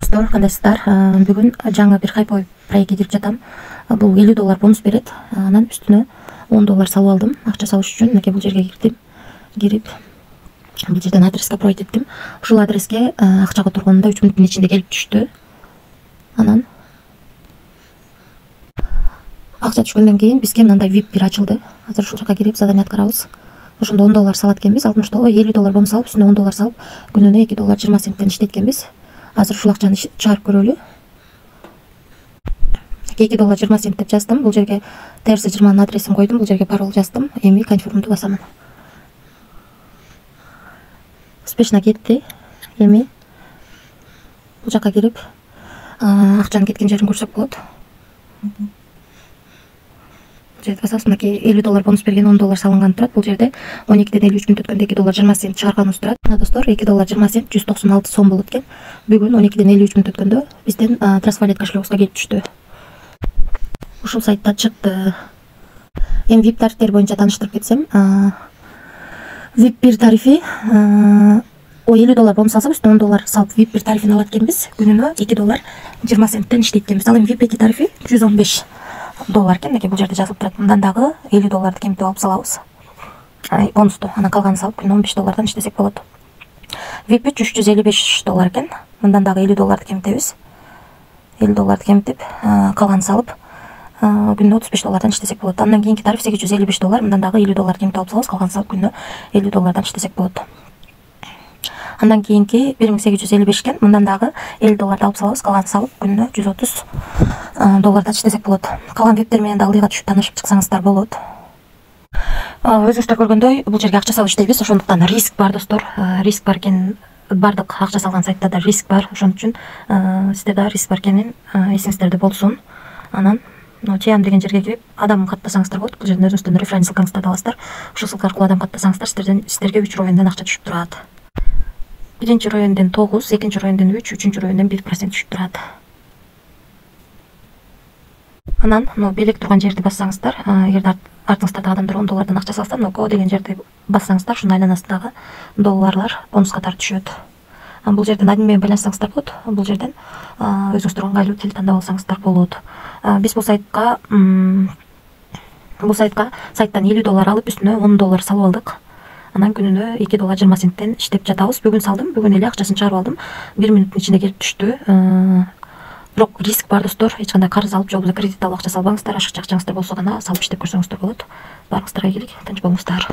Кандайсыздар, бүгүн жаңы бир хайповый проектке кирип жатам. Бул $50 бонус берет. Анан үстүнө $10 салып алдым. Акча салыш үчүн мынакей бул жерге кирдим. Кирип бул жерден адреске проект эттим. Ушул адреске акча которгонумда 3 мүнөттүн ичинде келип түштү. Анан акча түшкөндөн кийин бизге мындай VIP бир ачылды. Азыр ушул жака кирип задание аткарабыз. Ошондо $10 салат экенбиз. Алтымышта $50 бонус салып, үстүнө $10 салып, күнүнө $2.20 иштейт экенбиз. Азыр ушул акчаны чыгарып көрөлү. $2.20 деп жаздым. Бул жерге TRC20 адресин койдум. Бул жерге пароль жаздым. Эми конфирмду басамын. Успешно кетти. Эми бул жака кирип акчанын кеткен жерин көрсөк болот. Жерде басабыз, мынакей $50 бонус берген, $10 салынган турат. Бул жерде 12:53 мүнөт өткөндө $2.20 чыгарганыбыз турат. Мына достор, $2.20 196 сом болот экен. Бүгүн 12:53 мүнөт өткөндө бизден Trustwallet кошелегибизге келип түштү. Ушул сайтта чыкты. Эми VIP тарифтери боюнча тааныштырып кетсем, VIP 1 тарифи $50 бонус алсак, үстүнө $10 салып VIP 1 тарифин алат экенбиз. Күнүнө $2.20 иштейт экенбиз. Ал эми VIP 2 тарифи $115 экен. Мынакей бул жерде жазылып турат. Мындан дагы $50 кемитип алып салабыз. Бонусту. Анан калганын салып күнүнө $15 иштесек болот. VIP $355 экен. Мындан дагы $50 кемитебиз. $50 кемитип, калганын салып күнүнө $35 иштесек болот. Андан кийинки тариф $855. Мындан дагы $50 кемитип алып салабыз. Калганын салып күнүнө $50 иштесек болот. Андан кийинки 1855 экен. Мындан дагы $50 алып салабыз. Калганын салып күнүнө $130 иштесек болот. Калган вебтер менен дагы ыйга түшүп таанышып чыксаңыздар болот. Өзүңүздөр көргөндөй, бул жерге акча салып иштейбиз. Ошондуктан риск бар достор. Риск бар экен. Бардык акча салган сайтта да риск бар. Ошон үчүн сизде да риск бар экенин эсиңиздерде болсун. Анан чеям деген жерге кирип адам каттасаңыздар болот. Бул жерден өзүңүздөрдүн референс ссылкаңыздарды аласыздар. Ушул ссылка аркылуу адам каттасаңыздар, сиздерге 3 роенден акча түшүп турат. Биринчи роенден 9, экинчи роенден 3, үчүнчү роенден 1% түшүп турат. Анан белек турган жерди бассаңыздар, эгерде артыңыздарда адамдар $10 акча салса, Go деген жерди бассаңыздар, ушунун айланасындагы долларлар бонус катары түшөт. Бул жерден админ менен байланышсаңыздар болот. Бул жерден өзүңүздөр ыңгайлуу тил тандап алсаңыздар болот. Биз бул сайтка сайттан $50 алып, үстүнө $10 салып алдык. Анан күнүнө $2.20 иштеп жатабыз. Бүгүн салдым, бүгүн эле акчасын чыгарып алдым. 1 мүнөттүн ичинде келип түштү. Бирок риск бар достор. Эч кандай карыз алып, же болбосо кредит алып акча салбаңыздар. Ашыкча акчаңыздар болсо гана салып иштеп көрсөңүздөр болот. Баарыңыздарга ийгилик, тынч болуңуздар.